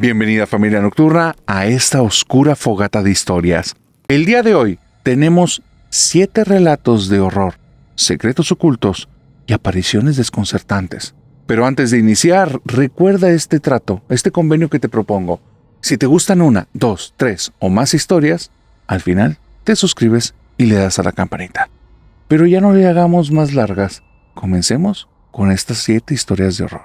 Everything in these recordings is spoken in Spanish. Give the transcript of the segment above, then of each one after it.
Bienvenida familia nocturna a esta oscura fogata de historias. El día de hoy tenemos 7 relatos de horror, secretos ocultos y apariciones desconcertantes. Pero antes de iniciar, recuerda este trato, este convenio que te propongo. Si te gustan 1, 2, 3 o más historias, al final te suscribes y le das a la campanita. Pero ya no le hagamos más largas. Comencemos con estas 7 historias de horror.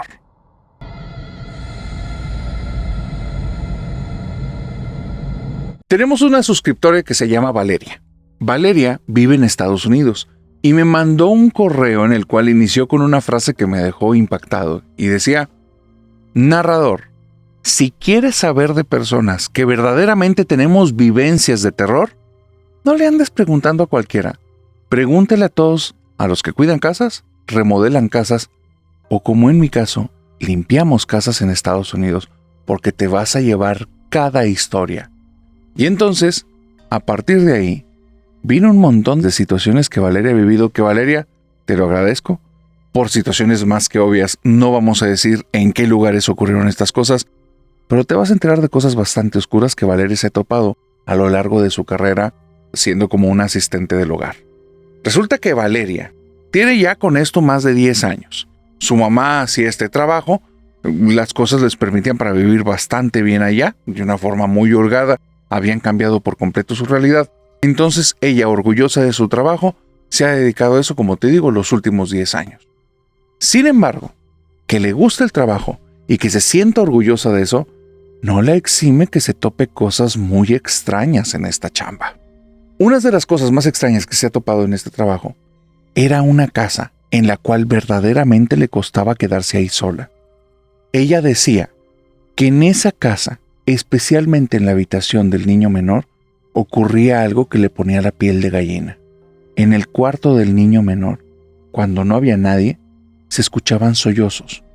Tenemos una suscriptora que se llama Valeria. Valeria vive en Estados Unidos y me mandó un correo en el cual inició con una frase que me dejó impactado y decía: narrador, si quieres saber de personas que verdaderamente tenemos vivencias de terror, no le andes preguntando a cualquiera. Pregúntele a todos, a los que cuidan casas, remodelan casas o, como en mi caso, limpiamos casas en Estados Unidos, porque te vas a llevar cada historia. Y entonces, a partir de ahí, vino un montón de situaciones que Valeria ha vivido, que Valeria, te lo agradezco. Por situaciones más que obvias, no vamos a decir en qué lugares ocurrieron estas cosas, pero te vas a enterar de cosas bastante oscuras que Valeria se ha topado a lo largo de su carrera, siendo como una asistente del hogar. Resulta que Valeria tiene ya con esto más de 10 años. Su mamá hacía este trabajo, las cosas les permitían para vivir bastante bien allá, de una forma muy holgada. Habían cambiado por completo su realidad. Entonces ella, orgullosa de su trabajo, se ha dedicado a eso, como te digo, los últimos 10 años. Sin embargo, que le gusta el trabajo y que se sienta orgullosa de eso, no la exime que se tope cosas muy extrañas en esta chamba. Una de las cosas más extrañas que se ha topado en este trabajo era una casa en la cual verdaderamente le costaba quedarse ahí sola. Ella decía que en esa casa, especialmente en la habitación del niño menor, ocurría algo que le ponía la piel de gallina. En el cuarto del niño menor, cuando no había nadie, se escuchaban sollozos.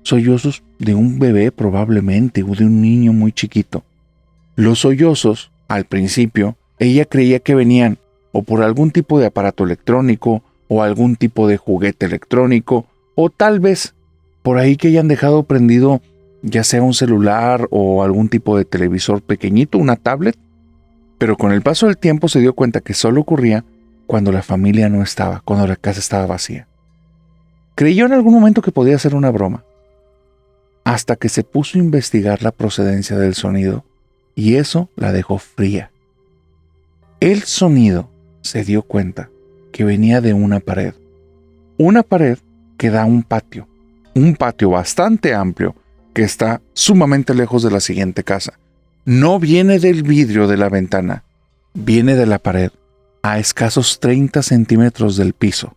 Sollozos de un bebé probablemente o de un niño muy chiquito. Los sollozos, al principio, ella creía que venían o por algún tipo de aparato electrónico o algún tipo de juguete electrónico o tal vez por ahí que hayan dejado prendido ya sea un celular o algún tipo de televisor pequeñito, una tablet, pero con el paso del tiempo se dio cuenta que solo ocurría cuando la familia no estaba, cuando la casa estaba vacía. Creyó en algún momento que podía ser una broma, hasta que se puso a investigar la procedencia del sonido, y eso la dejó fría. El sonido, se dio cuenta, que venía de una pared que da a un patio bastante amplio, que está sumamente lejos de la siguiente casa. No viene del vidrio de la ventana, viene de la pared, a escasos 30 centímetros del piso.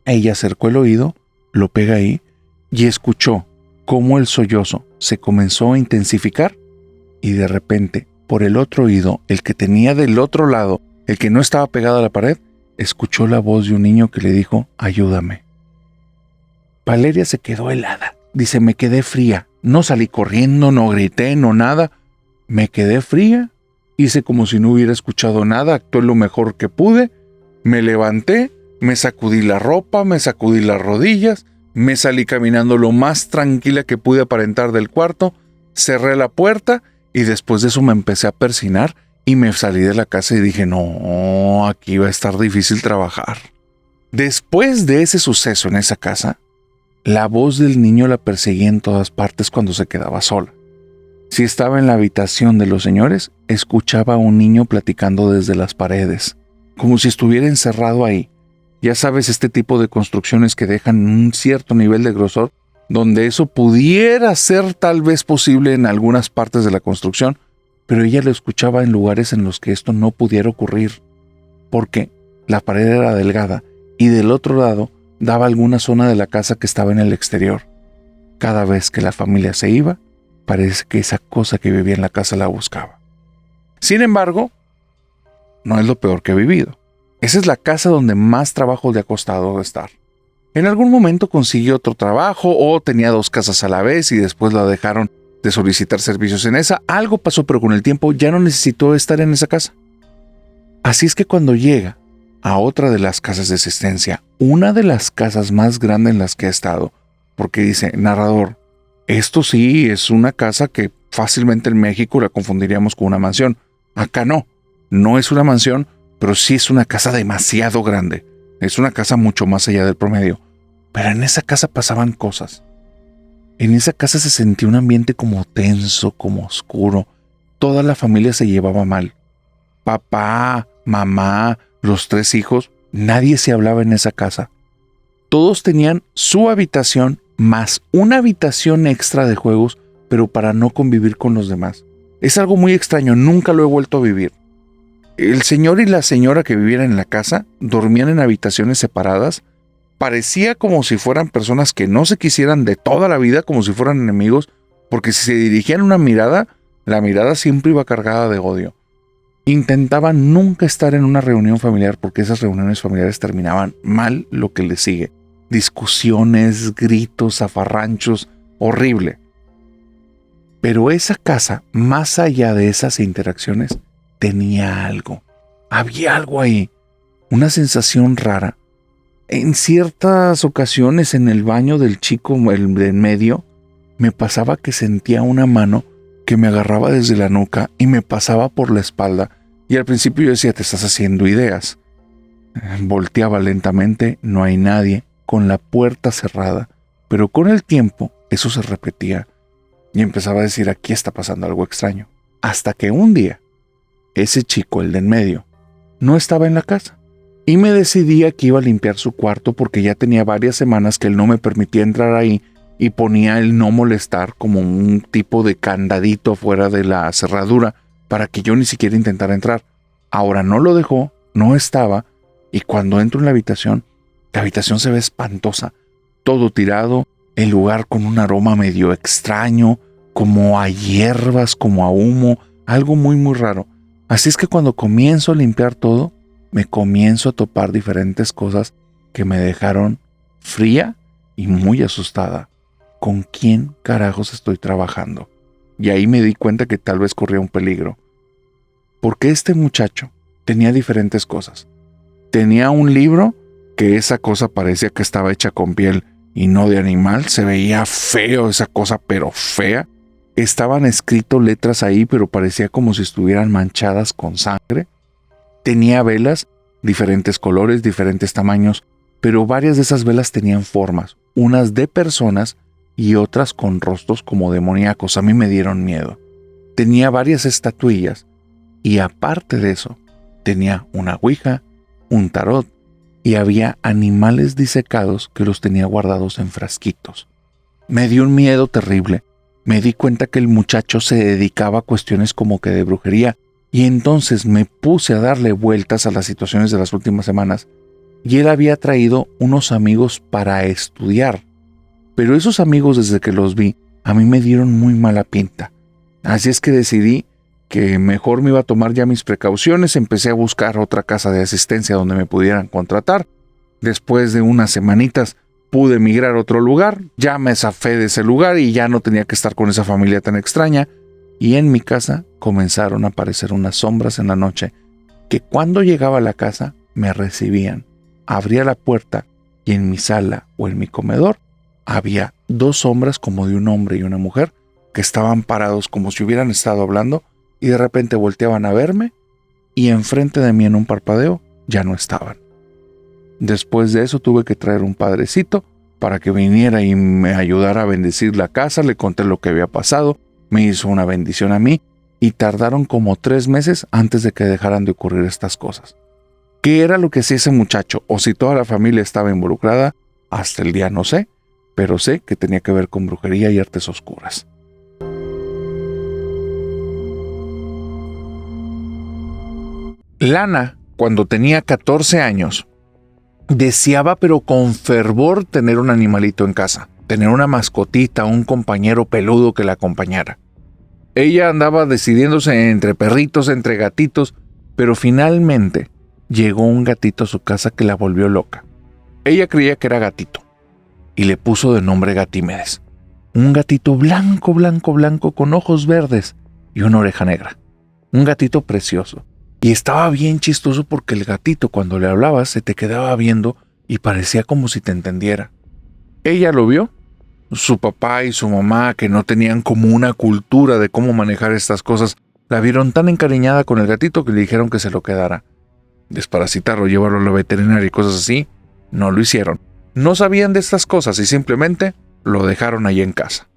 Ella acercó el oído, lo pega ahí, y escuchó cómo el sollozo se comenzó a intensificar, y de repente, por el otro oído, el que tenía del otro lado, el que no estaba pegado a la pared, escuchó la voz de un niño que le dijo: ayúdame. Valeria se quedó helada. Dice: me quedé fría. No salí corriendo, no grité, no nada. Me quedé fría. Hice como si no hubiera escuchado nada. Actué lo mejor que pude. Me levanté, me sacudí la ropa, me sacudí las rodillas. Me salí caminando lo más tranquila que pude aparentar del cuarto. Cerré la puerta y después de eso me empecé a persignar y me salí de la casa y dije: no, aquí va a estar difícil trabajar. Después de ese suceso en esa casa, la voz del niño la perseguía en todas partes cuando se quedaba sola. Si estaba en la habitación de los señores, escuchaba a un niño platicando desde las paredes, como si estuviera encerrado ahí. Ya sabes, este tipo de construcciones que dejan un cierto nivel de grosor, donde eso pudiera ser tal vez posible en algunas partes de la construcción, pero ella lo escuchaba en lugares en los que esto no pudiera ocurrir, porque la pared era delgada y del otro lado daba alguna zona de la casa que estaba en el exterior. Cada vez que la familia se iba, parece que esa cosa que vivía en la casa la buscaba. Sin embargo, no es lo peor que he vivido. Esa es la casa donde más trabajo le ha costado estar. En algún momento consiguió otro trabajo o tenía 2 casas a la vez y después la dejaron de solicitar servicios en esa. Algo pasó, pero con el tiempo ya no necesitó estar en esa casa. Así es que cuando llega a otra de las casas de asistencia, una de las casas más grandes en las que ha estado, porque dice: narrador, esto sí es una casa que Fácilmente en México la confundiríamos con una mansión. Acá no. No es una mansión, pero sí es una casa demasiado grande. Es una casa mucho más allá del promedio. Pero en esa casa pasaban cosas. En esa casa se sentía un ambiente como tenso, como oscuro. Toda la familia se llevaba mal. Papá, mamá, los 3 hijos, nadie se hablaba en esa casa. Todos tenían su habitación más una habitación extra de juegos, pero para no convivir con los demás. Es algo muy extraño, nunca lo he vuelto a vivir. El señor y la señora que vivían en la casa dormían en habitaciones separadas. Parecía como si fueran personas que no se quisieran de toda la vida, como si fueran enemigos, porque si se dirigían una mirada, la mirada siempre iba cargada de odio. Intentaban nunca estar en una reunión familiar porque esas reuniones familiares terminaban mal lo que les sigue. Discusiones, gritos, zafarranchos, horrible. Pero esa casa, más allá de esas interacciones, tenía algo. Había algo ahí, una sensación rara. En ciertas ocasiones en el baño del chico, el de en medio, me pasaba que sentía una mano que me agarraba desde la nuca y me pasaba por la espalda. Y al principio yo decía, te estás haciendo ideas. Volteaba lentamente, no hay nadie, con la puerta cerrada. Pero con el tiempo eso se repetía. Y empezaba a decir, aquí está pasando algo extraño. Hasta que un día, ese chico, el de en medio, no estaba en la casa. Y me decidía que iba a limpiar su cuarto porque ya tenía varias semanas que él no me permitía entrar ahí y ponía el no molestar como un tipo de candadito fuera de la cerradura para que yo ni siquiera intentara entrar. Ahora no lo dejó, no estaba, y cuando entro en la habitación se ve espantosa. Todo tirado, el lugar con un aroma medio extraño, como a hierbas, como a humo, algo muy muy raro. Así es que cuando comienzo a limpiar todo, me comienzo a topar diferentes cosas que me dejaron fría y muy asustada. ¿Con quién carajos estoy trabajando? Y ahí me di cuenta que tal vez corría un peligro. Porque este muchacho tenía diferentes cosas. Tenía un libro que esa cosa parecía que estaba hecha con piel y no de animal. Se veía feo esa cosa, pero fea. Estaban escritas letras ahí, pero parecía como si estuvieran manchadas con sangre. Tenía velas, diferentes colores, diferentes tamaños, pero varias de esas velas tenían formas, unas de personas y otras con rostros como demoníacos. A mí me dieron miedo. Tenía varias estatuillas y aparte de eso, tenía una ouija, un tarot y había animales disecados que los tenía guardados en frasquitos. Me dio un miedo terrible. Me di cuenta que el muchacho se dedicaba a cuestiones como que de brujería. Y entonces me puse a darle vueltas a las situaciones de las últimas semanas. Y él había traído unos amigos para estudiar. Pero esos amigos, desde que los vi, a mí me dieron muy mala pinta. Así es que decidí que mejor me iba a tomar ya mis precauciones. Empecé a buscar otra casa de asistencia donde me pudieran contratar. Después de unas semanitas pude emigrar a otro lugar. Ya me zafé de ese lugar y ya no tenía que estar con esa familia tan extraña. Y en mi casa comenzaron a aparecer unas sombras en la noche que cuando llegaba a la casa me recibían. Abría la puerta y en mi sala o en mi comedor había 2 sombras como de un hombre y una mujer que estaban parados como si hubieran estado hablando y de repente volteaban a verme y enfrente de mí en un parpadeo ya no estaban. Después de eso tuve que traer un padrecito para que viniera y me ayudara a bendecir la casa. Le conté lo que había pasado. Me hizo una bendición a mí y tardaron como 3 meses antes de que dejaran de ocurrir estas cosas. ¿Qué era lo que hacía ese muchacho? O si toda la familia estaba involucrada, hasta el día no sé, pero sé que tenía que ver con brujería y artes oscuras. Lana, cuando tenía 14 años, deseaba pero con fervor tener un animalito en casa. Tener una mascotita, un compañero peludo que la acompañara. Ella andaba decidiéndose entre perritos, entre gatitos, pero finalmente llegó un gatito a su casa que la volvió loca. Ella creía que era gatito y le puso de nombre Gatímedes. Un gatito blanco, blanco, blanco con ojos verdes y una oreja negra. Un gatito precioso. Y estaba bien chistoso porque el gatito cuando le hablabas se te quedaba viendo y parecía como si te entendiera. Ella lo vio Su papá y su mamá, que no tenían como una cultura de cómo manejar estas cosas, la vieron tan encariñada con el gatito que le dijeron que se lo quedara. Desparasitarlo, llevarlo a la veterinaria y cosas así, no lo hicieron. No sabían de estas cosas y simplemente lo dejaron ahí en casa.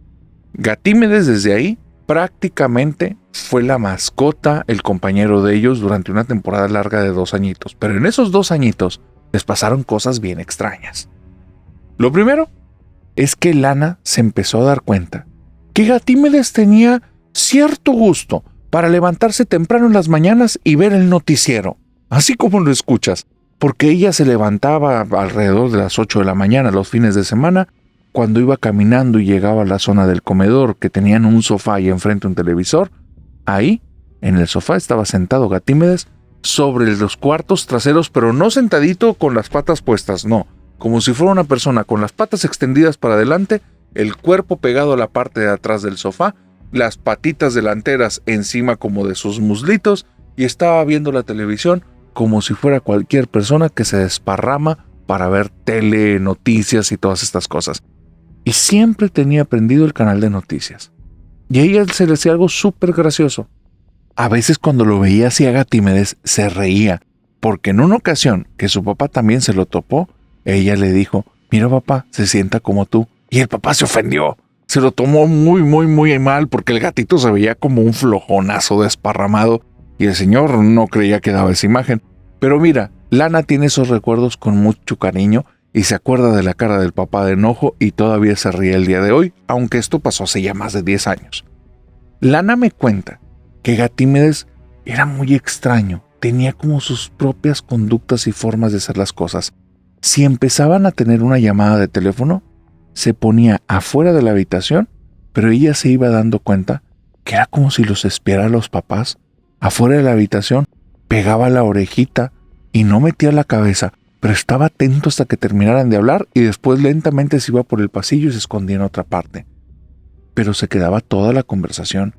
Gatímedes desde ahí prácticamente fue la mascota, el compañero de ellos durante una temporada larga de 2 añitos. Pero en esos 2 añitos les pasaron cosas bien extrañas. Lo primero es que Lana se empezó a dar cuenta que Gatímedes tenía cierto gusto para levantarse temprano en las mañanas y ver el noticiero, así como lo escuchas, porque ella se levantaba alrededor de las 8 de la mañana los fines de semana, cuando iba caminando y llegaba a la zona del comedor, que tenían un sofá y enfrente un televisor. Ahí, en el sofá, estaba sentado Gatímedes sobre los cuartos traseros, pero no sentadito con las patas puestas, no, como si fuera una persona con las patas extendidas para adelante, el cuerpo pegado a la parte de atrás del sofá, las patitas delanteras encima como de sus muslitos, y estaba viendo la televisión como si fuera cualquier persona que se desparrama para ver tele, noticias y todas estas cosas. Y siempre tenía prendido el canal de noticias. Y a ella se le hacía algo súper gracioso. A veces cuando lo veía así a Gatímedes se reía, porque en una ocasión que su papá también se lo topó, ella le dijo: mira papá, se sienta como tú. Y el papá se ofendió. Se lo tomó muy mal porque el gatito se veía como un flojonazo desparramado y el señor no creía que daba esa imagen. Pero mira, Lana tiene esos recuerdos con mucho cariño y se acuerda de la cara del papá de enojo y todavía se ríe el día de hoy, aunque esto pasó hace ya más de 10 años. Lana me cuenta que Gatímedes era muy extraño, tenía como sus propias conductas y formas de hacer las cosas. Si empezaban a tener una llamada de teléfono, se ponía afuera de la habitación, pero ella se iba dando cuenta que era como si los espiara a los papás. Afuera de la habitación pegaba la orejita y no metía la cabeza, pero estaba atento hasta que terminaran de hablar y después lentamente se iba por el pasillo y se escondía en otra parte. Pero se quedaba toda la conversación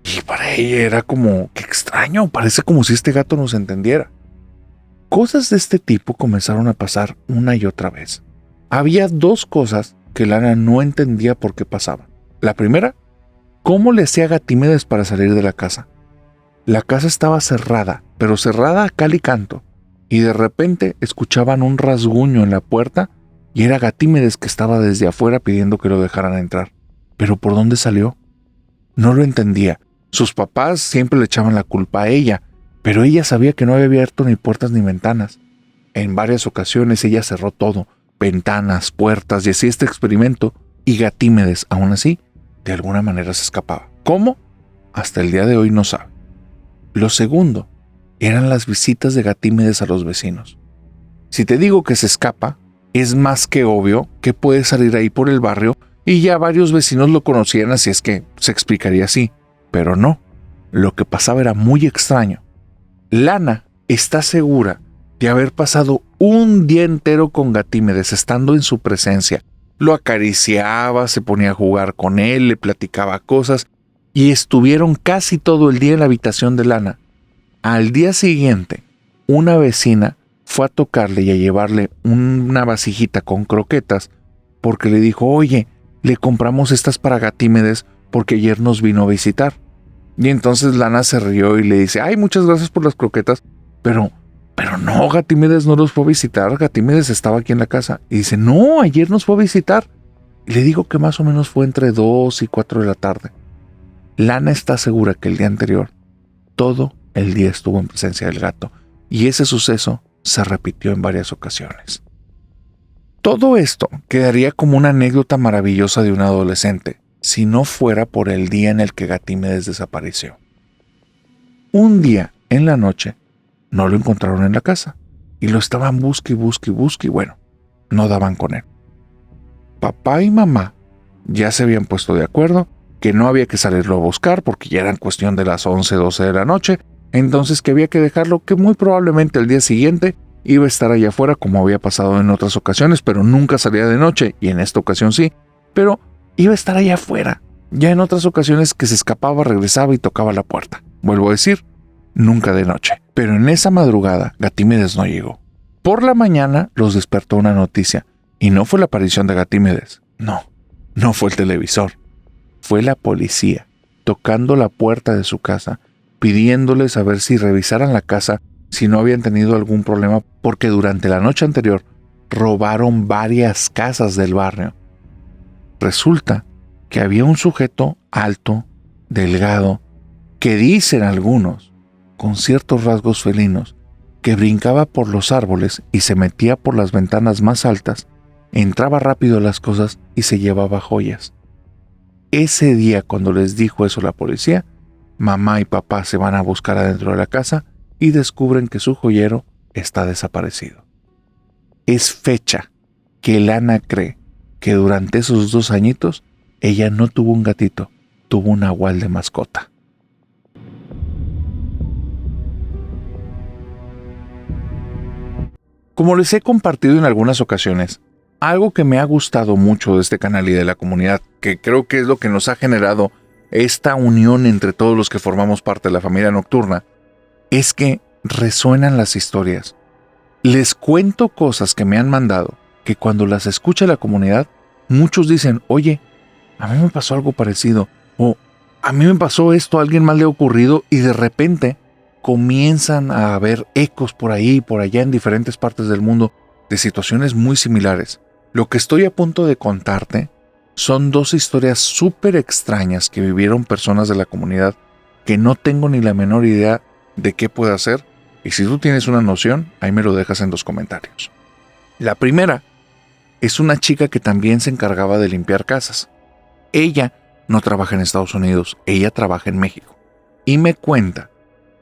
y para ella era como, qué extraño, parece como si este gato nos entendiera. Cosas de este tipo comenzaron a pasar una y otra vez. Había 2 cosas que Lana no entendía por qué pasaban. La primera, ¿cómo le hacía Gatímedes para salir de la casa? La casa estaba cerrada, pero cerrada a cal y canto, y de repente escuchaban un rasguño en la puerta y era Gatímedes que estaba desde afuera pidiendo que lo dejaran entrar. ¿Pero por dónde salió? No lo entendía. Sus papás siempre le echaban la culpa a ella, pero ella sabía que no había abierto ni puertas ni ventanas. En varias ocasiones ella cerró todo, ventanas, puertas, y hacía este experimento, y Gatímedes, aún así, de alguna manera se escapaba. ¿Cómo? Hasta el día de hoy no sabe. Lo segundo eran las visitas de Gatímedes a los vecinos. Si te digo que se escapa, es más que obvio que puede salir ahí por el barrio y ya varios vecinos lo conocían, así es que se explicaría así. Pero no, lo que pasaba era muy extraño. Lana está segura de haber pasado un día entero con Gatímedes, estando en su presencia. Lo acariciaba, se ponía a jugar con él, le platicaba cosas y estuvieron casi todo el día en la habitación de Lana. Al día siguiente, una vecina fue a tocarle y a llevarle una vasijita con croquetas porque le dijo: oye, le compramos estas para Gatímedes porque ayer nos vino a visitar. Y entonces Lana se rió y le dice: ay, muchas gracias por las croquetas, pero no, Gatímedes no los fue a visitar, Gatímedes estaba aquí en la casa. Y dice: no, ayer nos fue a visitar. Y le digo que más o menos fue entre 2 y 4 de la tarde. Lana está segura que el día anterior, todo el día estuvo en presencia del gato, y ese suceso se repitió en varias ocasiones. Todo esto quedaría como una anécdota maravillosa de un adolescente, si no fuera por el día en el que Gatímedes desapareció. Un día, en la noche, no lo encontraron en la casa, y lo estaban busque y bueno, no daban con él. Papá y mamá ya se habían puesto de acuerdo que no había que salirlo a buscar porque ya eran cuestión de las 11, 12 de la noche, entonces que había que dejarlo, que muy probablemente el día siguiente iba a estar allá afuera como había pasado en otras ocasiones, pero nunca salía de noche, y en esta ocasión sí, pero iba a estar allá afuera. Ya en otras ocasiones que se escapaba, regresaba y tocaba la puerta. Vuelvo a decir, nunca de noche. Pero en esa madrugada, Gatímedes no llegó. Por la mañana los despertó una noticia, y no fue la aparición de Gatímedes, no. No fue el televisor, fue la policía, tocando la puerta de su casa, pidiéndoles a ver si revisaran la casa, si no habían tenido algún problema, porque durante la noche anterior robaron varias casas del barrio. Resulta que había un sujeto alto, delgado, que dicen algunos, con ciertos rasgos felinos, que brincaba por los árboles y se metía por las ventanas más altas, entraba rápido a las cosas y se llevaba joyas. Ese día, cuando les dijo eso la policía, mamá y papá se van a buscar adentro de la casa y descubren que su joyero está desaparecido. Es fecha que Lana cree que durante esos 2 añitos ella no tuvo un gatito, tuvo un nahual de mascota. Como les he compartido en algunas ocasiones, algo que me ha gustado mucho de este canal y de la comunidad, que creo que es lo que nos ha generado esta unión entre todos los que formamos parte de la familia nocturna, es que resuenan las historias. Les cuento cosas que me han mandado, que cuando las escucha la comunidad, muchos dicen, oye, a mí me pasó algo parecido, o a mí me pasó esto, a alguien más le ha ocurrido, y de repente comienzan a haber ecos por ahí y por allá en diferentes partes del mundo de situaciones muy similares. Lo que estoy a punto de contarte son 2 historias súper extrañas que vivieron personas de la comunidad que no tengo ni la menor idea de qué puede hacer, y si tú tienes una noción, ahí me lo dejas en los comentarios. La primera es una chica que también se encargaba de limpiar casas. Ella no trabaja en Estados Unidos, ella trabaja en México. Y me cuenta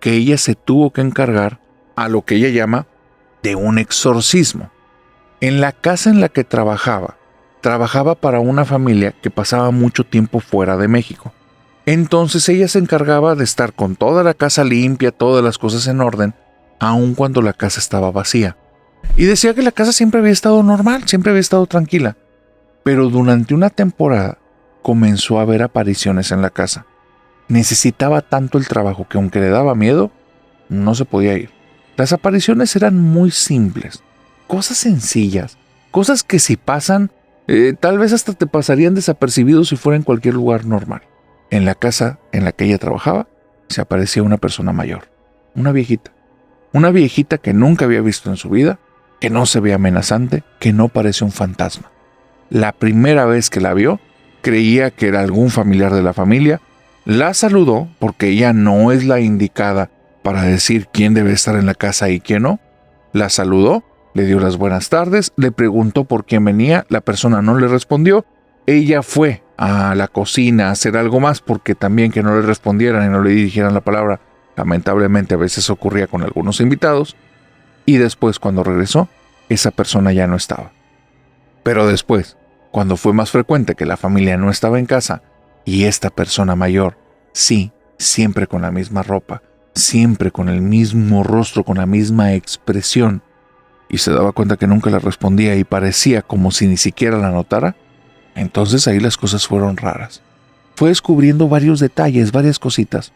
que ella se tuvo que encargar a lo que ella llama de un exorcismo. En la casa en la que trabajaba para una familia que pasaba mucho tiempo fuera de México. Entonces ella se encargaba de estar con toda la casa limpia, todas las cosas en orden, aun cuando la casa estaba vacía. Y decía que la casa siempre había estado normal, siempre había estado tranquila. Pero durante una temporada comenzó a haber apariciones en la casa. Necesitaba tanto el trabajo que aunque le daba miedo, no se podía ir. Las apariciones eran muy simples, cosas sencillas, cosas que si pasan, tal vez hasta te pasarían desapercibidos si fuera en cualquier lugar normal. En la casa en la que ella trabajaba, se aparecía una persona mayor, una viejita que nunca había visto en su vida, que no se ve amenazante, que no parece un fantasma. La primera vez que la vio, creía que era algún familiar de la familia, la saludó porque ella no es la indicada para decir quién debe estar en la casa y quién no. La saludó, le dio las buenas tardes, le preguntó por quién venía, la persona no le respondió. Ella fue a la cocina a hacer algo más porque también que no le respondieran y no le dirigieran la palabra, lamentablemente a veces ocurría con algunos invitados. Y después, cuando regresó, esa persona ya no estaba. Pero después, cuando fue más frecuente que la familia no estaba en casa, y esta persona mayor, sí, siempre con la misma ropa, siempre con el mismo rostro, con la misma expresión, y se daba cuenta que nunca le respondía y parecía como si ni siquiera la notara, entonces ahí las cosas fueron raras. Fue descubriendo varios detalles, varias cositas.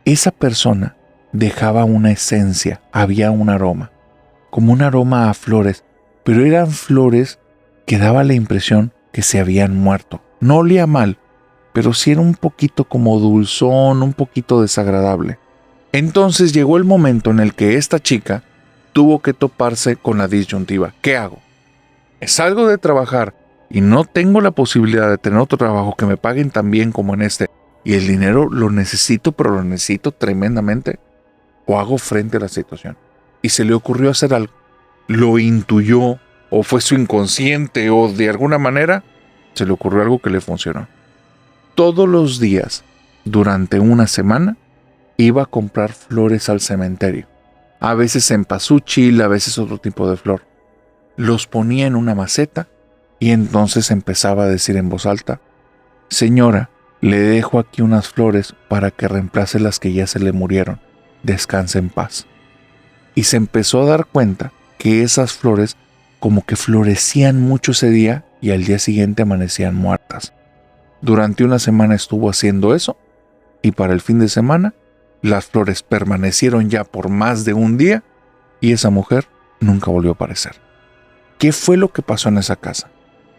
Esa persona dejaba una esencia, había un aroma, como un aroma a flores, pero eran flores que daba la impresión que se habían muerto. No olía mal, pero sí era un poquito como dulzón, un poquito desagradable. Entonces llegó el momento en el que esta chica tuvo que toparse con la disyuntiva. ¿Qué hago? ¿Salgo de trabajar y no tengo la posibilidad de tener otro trabajo que me paguen tan bien como en este, y el dinero lo necesito, pero lo necesito tremendamente? ¿O hago frente a la situación? Y se le ocurrió hacer algo. Lo intuyó, o fue su inconsciente, o de alguna manera se le ocurrió algo que le funcionó. Todos los días, durante una semana, iba a comprar flores al cementerio. A veces cempasúchil, a veces otro tipo de flor. Los ponía en una maceta y entonces empezaba a decir en voz alta: señora, le dejo aquí unas flores para que reemplace las que ya se le murieron. Descanse en paz. Y se empezó a dar cuenta que esas flores como que florecían mucho ese día y al día siguiente amanecían muertas. Durante una semana estuvo haciendo eso y para el fin de semana las flores permanecieron ya por más de un día y esa mujer nunca volvió a aparecer. ¿Qué fue lo que pasó en esa casa?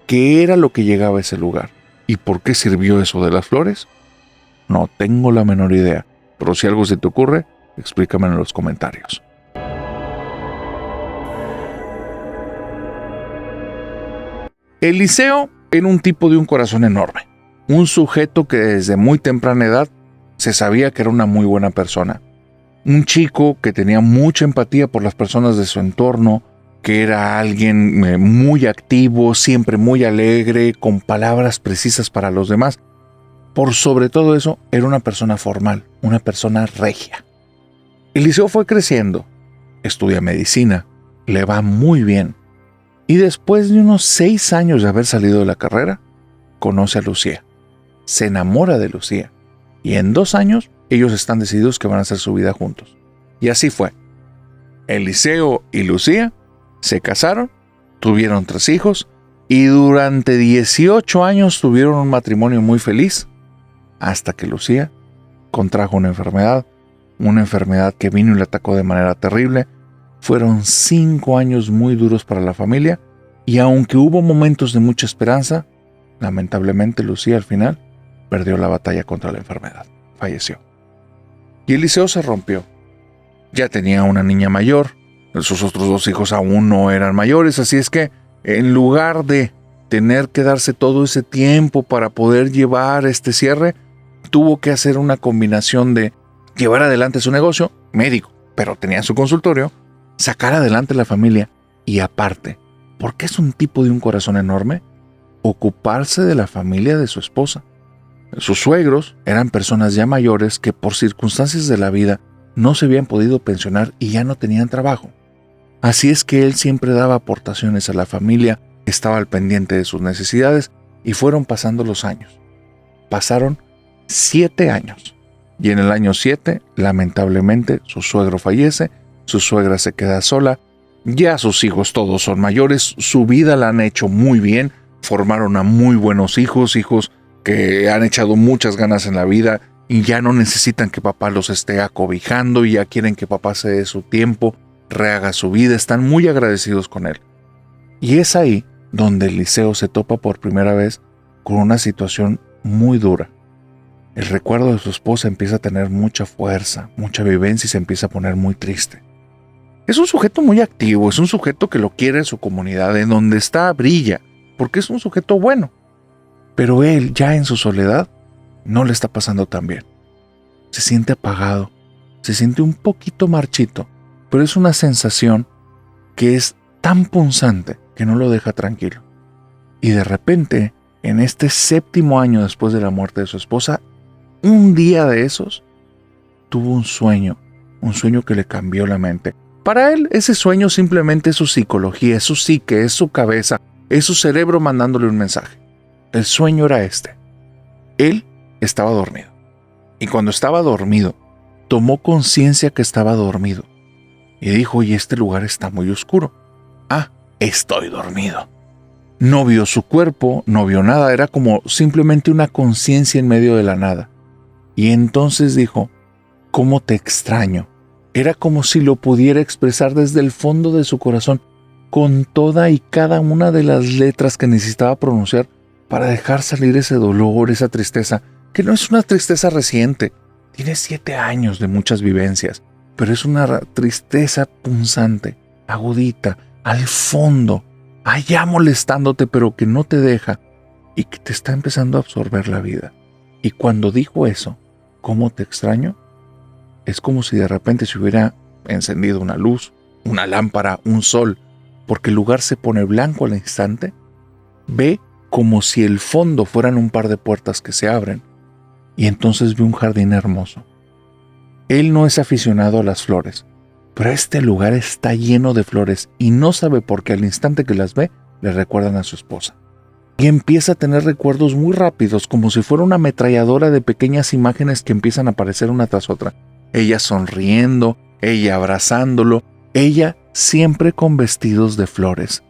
¿Qué era lo que llegaba a ese lugar? ¿Y por qué sirvió eso de las flores? No tengo la menor idea, pero si algo se te ocurre, explícame en los comentarios. Eliseo era un tipo de un corazón enorme, un sujeto que desde muy temprana edad se sabía que era una muy buena persona, un chico que tenía mucha empatía por las personas de su entorno, que era alguien muy activo, siempre muy alegre, con palabras precisas para los demás. Por sobre todo eso, era una persona formal, una persona regia. Eliseo fue creciendo, estudia medicina, le va muy bien, y después de unos 6 años de haber salido de la carrera, conoce a Lucía, se enamora de Lucía, y en 2 años ellos están decididos que van a hacer su vida juntos. Y así fue. Eliseo y Lucía se casaron, tuvieron 3 hijos, y durante 18 años tuvieron un matrimonio muy feliz, hasta que Lucía contrajo una enfermedad que vino y le atacó de manera terrible. Fueron 5 años muy duros para la familia, y aunque hubo momentos de mucha esperanza, lamentablemente Lucía al final perdió la batalla contra la enfermedad, falleció. Y Eliseo se rompió. Ya tenía una niña mayor, sus otros 2 hijos aún no eran mayores, así es que en lugar de tener que darse todo ese tiempo para poder llevar este cierre, tuvo que hacer una combinación de llevar adelante su negocio, médico, pero tenía su consultorio, sacar adelante la familia y aparte, porque es un tipo de un corazón enorme, ocuparse de la familia de su esposa. Sus suegros eran personas ya mayores que por circunstancias de la vida no se habían podido pensionar y ya no tenían trabajo. Así es que él siempre daba aportaciones a la familia, estaba al pendiente de sus necesidades y fueron pasando los años. Pasaron 7 años y en el año 7, lamentablemente, su suegro fallece, su suegra se queda sola, ya sus hijos todos son mayores, su vida la han hecho muy bien, formaron a muy buenos hijos que han echado muchas ganas en la vida y ya no necesitan que papá los esté acobijando y ya quieren que papá se dé su tiempo, rehaga su vida, están muy agradecidos con él. Y es ahí donde Eliseo se topa por primera vez con una situación muy dura. El recuerdo de su esposa empieza a tener mucha fuerza, mucha vivencia y se empieza a poner muy triste. Es un sujeto muy activo, es un sujeto que lo quiere en su comunidad, en donde está brilla, porque es un sujeto bueno. Pero él, ya en su soledad, no le está pasando tan bien. Se siente apagado, se siente un poquito marchito, pero es una sensación que es tan punzante que no lo deja tranquilo. Y de repente, en este 7º año después de la muerte de su esposa, un día de esos, tuvo un sueño que le cambió la mente. Para él, ese sueño simplemente es su psicología, es su psique, es su cabeza, es su cerebro mandándole un mensaje. El sueño era este. Él estaba dormido. Y cuando estaba dormido, tomó conciencia que estaba dormido. Y dijo, oye, este lugar está muy oscuro. Ah, estoy dormido. No vio su cuerpo, no vio nada, era como simplemente una conciencia en medio de la nada. Y entonces dijo, ¿cómo te extraño? Era como si lo pudiera expresar desde el fondo de su corazón, con toda y cada una de las letras que necesitaba pronunciar para dejar salir ese dolor, esa tristeza, que no es una tristeza reciente, tiene 7 años de muchas vivencias, pero es una tristeza punzante, agudita, al fondo, allá molestándote, pero que no te deja y que te está empezando a absorber la vida. Y cuando dijo eso, ¿cómo te extraño? Es como si de repente se hubiera encendido una luz, una lámpara, un sol, porque el lugar se pone blanco al instante. Ve como si el fondo fueran un par de puertas que se abren, y entonces ve un jardín hermoso. Él no es aficionado a las flores, pero este lugar está lleno de flores y no sabe por qué al instante que las ve le recuerdan a su esposa. Y empieza a tener recuerdos muy rápidos, como si fuera una ametralladora de pequeñas imágenes que empiezan a aparecer una tras otra. Ella sonriendo, ella abrazándolo, ella siempre con vestidos de flores.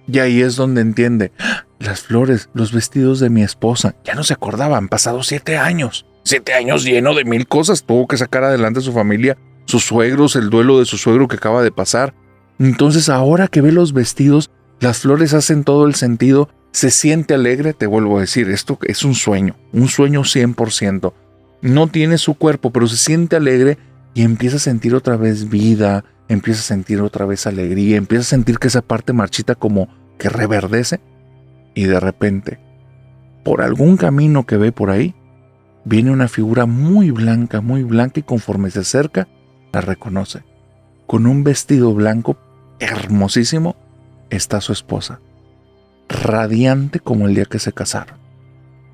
Y ahí es donde entiende, las flores, los vestidos de mi esposa, ya no se acordaba, han pasado 7 años. 7 años lleno de 1000 cosas, tuvo que sacar adelante a su familia, sus suegros, el duelo de su suegro que acaba de pasar. Entonces ahora que ve los vestidos, las flores hacen todo el sentido Se siente alegre, te vuelvo a decir, esto es un sueño 100%. No tiene su cuerpo, pero se siente alegre y empieza a sentir otra vez vida, empieza a sentir otra vez alegría, empieza a sentir que esa parte marchita como que reverdece y de repente, por algún camino que ve por ahí, viene una figura muy blanca y conforme se acerca, la reconoce. Con un vestido blanco hermosísimo está su esposa, radiante como el día que se casaron.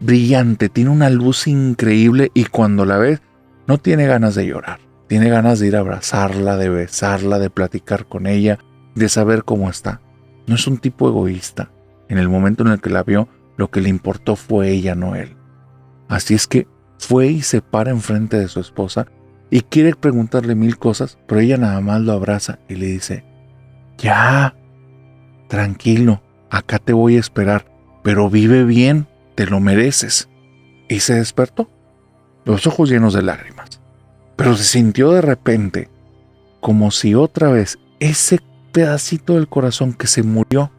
Brillante, tiene una luz increíble y cuando la ves no tiene ganas de llorar, tiene ganas de ir a abrazarla, de besarla, de platicar con ella, de saber cómo está. No es un tipo egoísta. En el momento en el que la vio, lo que le importó fue ella, no él. Así es que fue y se para enfrente de su esposa y quiere preguntarle 1000 cosas, pero ella nada más lo abraza y le dice: ya, tranquilo, acá te voy a esperar, pero vive bien, te lo mereces. Y se despertó, los ojos llenos de lágrimas, pero se sintió de repente como si otra vez ese pedacito del corazón que se murió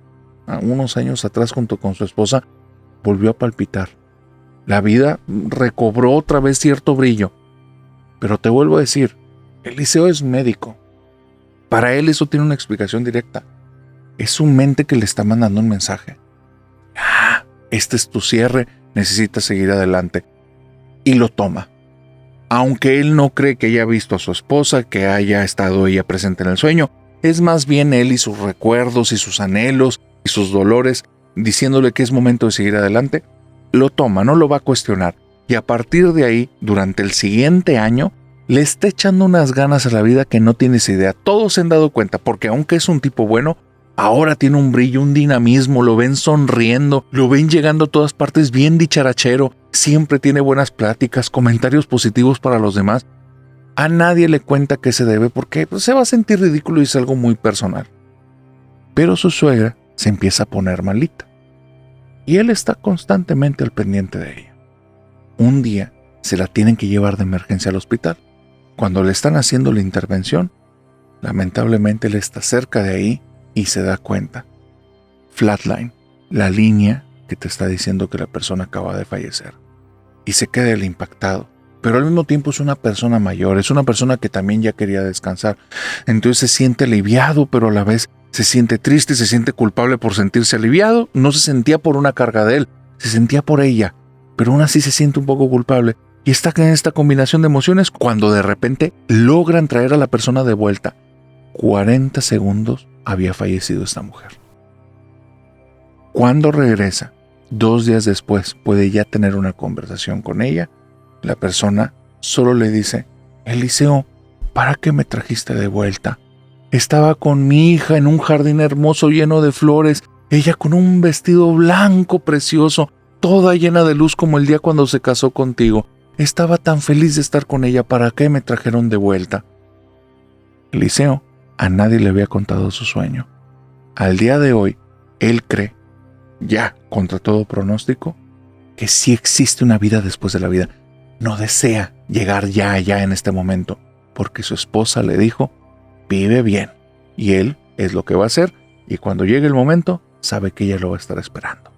unos años atrás junto con su esposa volvió a palpitar. La vida recobró otra vez cierto brillo. Pero te vuelvo a decir, Eliseo es médico. Para él eso tiene una explicación directa. Es su mente que le está mandando un mensaje. Este es tu cierre, necesitas seguir adelante. Y lo toma. Aunque él no cree que haya visto a su esposa, que haya estado ella presente en el sueño, es más bien él y sus recuerdos y sus anhelos y sus dolores, diciéndole que es momento de seguir adelante. Lo toma, no lo va a cuestionar. Y a partir de ahí, durante el siguiente año, le está echando unas ganas a la vida que no tienes idea. Todos se han dado cuenta, porque aunque es un tipo bueno, ahora tiene un brillo, un dinamismo, lo ven sonriendo, lo ven llegando a todas partes bien dicharachero, siempre tiene buenas pláticas, comentarios positivos para los demás. A nadie le cuenta qué se debe porque se va a sentir ridículo y es algo muy personal. Pero su suegra se empieza a poner malita y él está constantemente al pendiente de ella. Un día se la tienen que llevar de emergencia al hospital. Cuando le están haciendo la intervención, lamentablemente él está cerca de ahí y se da cuenta. Flatline, la línea que te está diciendo que la persona acaba de fallecer. Y se queda él impactado. Pero al mismo tiempo es una persona mayor, es una persona que también ya quería descansar. Entonces se siente aliviado, pero a la vez se siente triste, se siente culpable por sentirse aliviado. No se sentía por una carga de él, se sentía por ella, pero aún así se siente un poco culpable. Y está en esta combinación de emociones cuando de repente logran traer a la persona de vuelta. 40 segundos había fallecido esta mujer. Cuando regresa, 2 días después, puede ya tener una conversación con ella. La persona solo le dice: Eliseo, ¿para qué me trajiste de vuelta? Estaba con mi hija en un jardín hermoso lleno de flores, ella con un vestido blanco precioso, toda llena de luz como el día cuando se casó contigo. Estaba tan feliz de estar con ella, ¿para qué me trajeron de vuelta? Eliseo a nadie le había contado su sueño. Al día de hoy, él cree, ya contra todo pronóstico, que sí existe una vida después de la vida. No desea llegar ya en este momento, porque su esposa le dijo: vive bien, y él es lo que va a hacer, y cuando llegue el momento, sabe que ella lo va a estar esperando.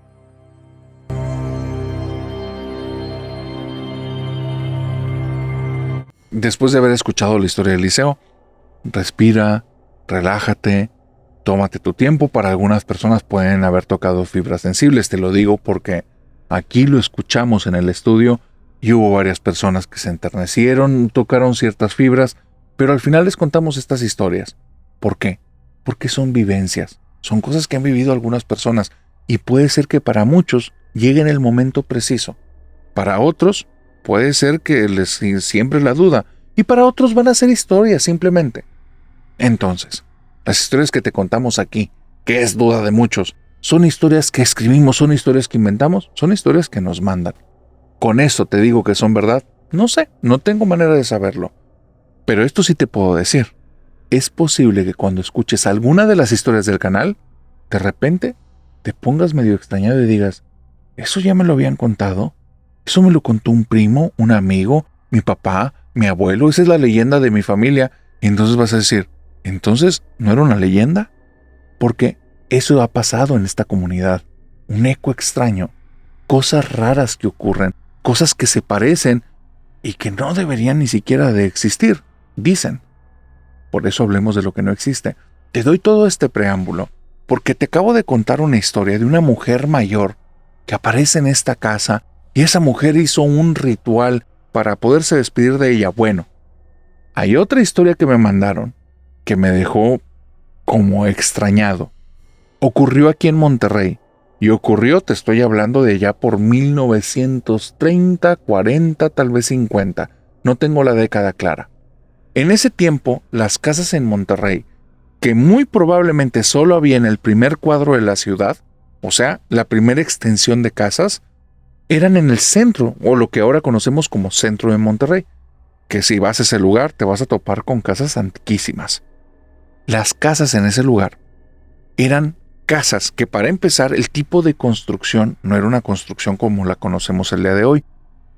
Después de haber escuchado la historia de Eliseo, respira, relájate, tómate tu tiempo. Para algunas personas pueden haber tocado fibras sensibles, te lo digo porque aquí lo escuchamos en el estudio y hubo varias personas que se enternecieron, tocaron ciertas fibras, pero al final les contamos estas historias. ¿Por qué? Porque son vivencias, son cosas que han vivido algunas personas y puede ser que para muchos llegue en el momento preciso. Para otros puede ser que les siempre la duda y para otros van a ser historias simplemente. Entonces, las historias que te contamos aquí, que es duda de muchos, son historias que escribimos, son historias que inventamos, son historias que nos mandan. ¿Con eso te digo que son verdad? No sé, no tengo manera de saberlo. Pero esto sí te puedo decir. Es posible que cuando escuches alguna de las historias del canal, de repente te pongas medio extrañado y digas: ¿eso ya me lo habían contado? ¿Eso me lo contó un primo, un amigo, mi papá, mi abuelo? Esa es la leyenda de mi familia. Y entonces vas a decir: ¿entonces no era una leyenda? Porque eso ha pasado en esta comunidad. un eco extraño, cosas raras que ocurren, cosas que se parecen y que no deberían ni siquiera de existir, dicen. Por eso hablemos de lo que no existe. Te doy todo este preámbulo porque te acabo de contar una historia de una mujer mayor que aparece en esta casa y esa mujer hizo un ritual para poderse despedir de ella. Bueno, hay otra historia que me mandaron que me dejó como extrañado. Ocurrió aquí en Monterrey y ocurrió, te estoy hablando de ya por 1930, 40, tal vez 50. No tengo la década clara. En ese tiempo, las casas en Monterrey, que muy probablemente solo había en el primer cuadro de la ciudad, o sea, la primera extensión de casas, eran en el centro, o lo que ahora conocemos como centro de Monterrey, que si vas a ese lugar te vas a topar con casas antiquísimas. Las casas en ese lugar eran casas que, para empezar, el tipo de construcción no era una construcción como la conocemos el día de hoy.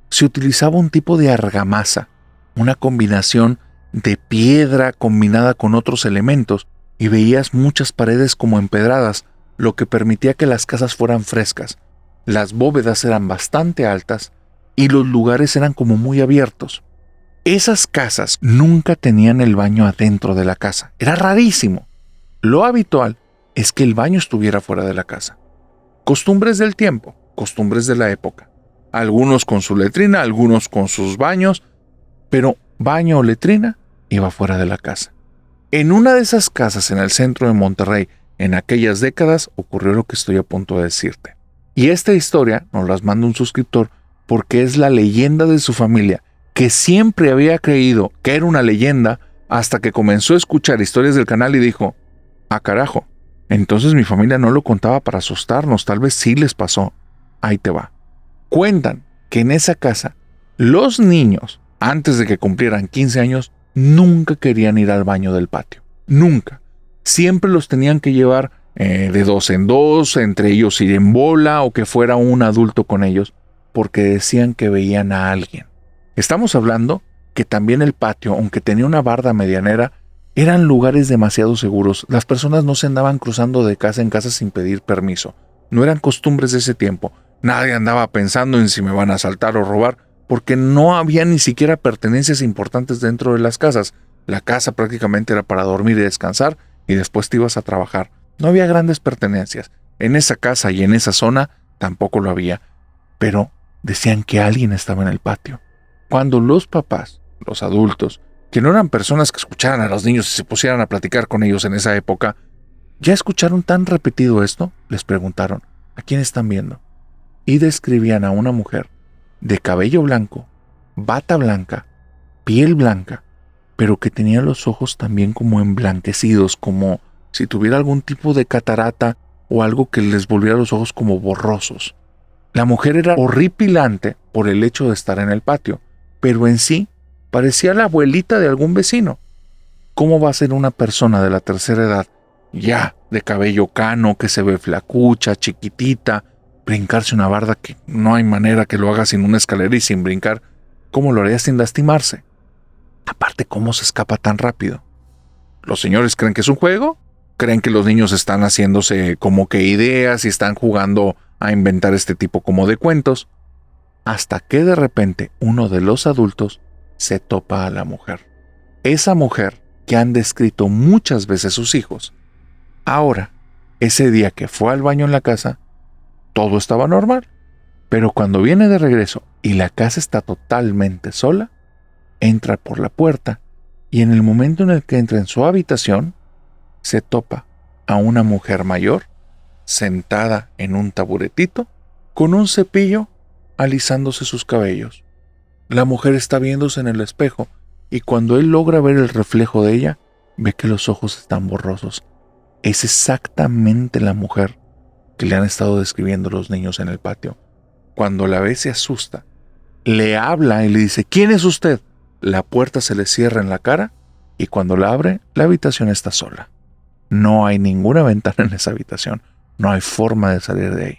Se utilizaba un tipo de argamasa, una combinación de piedra combinada con otros elementos, y veías muchas paredes como empedradas, lo que permitía que las casas fueran frescas. Las bóvedas eran bastante altas y los lugares eran como muy abiertos. Esas casas nunca tenían el baño adentro de la casa. Era rarísimo. Lo habitual es que el baño estuviera fuera de la casa. Costumbres del tiempo, costumbres de la época. Algunos con su letrina, algunos con sus baños, pero baño o letrina iba fuera de la casa. En una de esas casas en el centro de Monterrey, en aquellas décadas, ocurrió lo que estoy a punto de decirte. Y esta historia nos las manda un suscriptor porque es la leyenda de su familia, que siempre había creído que era una leyenda hasta que comenzó a escuchar historias del canal y dijo: ¡ah, carajo! Entonces mi familia no lo contaba para asustarnos, tal vez sí les pasó. Ahí te va. Cuentan que en esa casa, los niños, antes de que cumplieran 15 años, nunca querían ir al baño del patio. Nunca. Siempre los tenían que llevar de dos en dos, entre ellos ir en bola o que fuera un adulto con ellos, porque decían que veían a alguien. Estamos hablando que también el patio, aunque tenía una barda medianera, eran lugares demasiado seguros. Las personas no se andaban cruzando de casa en casa sin pedir permiso. No eran costumbres de ese tiempo. Nadie andaba pensando en si me van a asaltar o robar, porque no había ni siquiera pertenencias importantes dentro de las casas. La casa prácticamente era para dormir y descansar, y después te ibas a trabajar. No había grandes pertenencias. En esa casa y en esa zona tampoco lo había. Pero decían que alguien estaba en el patio. Cuando los papás, los adultos, que no eran personas que escucharan a los niños y se pusieran a platicar con ellos en esa época, ¿ya escucharon tan repetido esto?, les preguntaron: ¿a quién están viendo? Y describían a una mujer de cabello blanco, bata blanca, piel blanca, pero que tenía los ojos también como emblanquecidos, como si tuviera algún tipo de catarata o algo que les volviera los ojos como borrosos. La mujer era horripilante por el hecho de estar en el patio, pero en sí parecía la abuelita de algún vecino. ¿Cómo va a ser una persona de la tercera edad, ya de cabello cano, que se ve flacucha, chiquitita, brincarse una barda que no hay manera que lo haga sin una escalera y sin brincar? ¿Cómo lo haría sin lastimarse? Aparte, ¿cómo se escapa tan rápido? ¿Los señores creen que es un juego? ¿Creen que los niños están haciéndose como que ideas y están jugando a inventar este tipo como de cuentos? Hasta que de repente uno de los adultos se topa a la mujer. Esa mujer que han descrito muchas veces sus hijos. Ahora, ese día que fue al baño en la casa, todo estaba normal. Pero cuando viene de regreso y la casa está totalmente sola, entra por la puerta y en el momento en el que entra en su habitación, se topa a una mujer mayor sentada en un taburetito con un cepillo alisándose sus cabellos. La mujer está viéndose en el espejo y cuando él logra ver el reflejo de ella, ve que los ojos están borrosos. Es exactamente la mujer que le han estado describiendo los niños en el patio. Cuando la ve se asusta, le habla y le dice: ¿quién es usted? La puerta se le cierra en la cara y cuando la abre, la habitación está sola. No hay ninguna ventana en esa habitación, no hay forma de salir de ahí.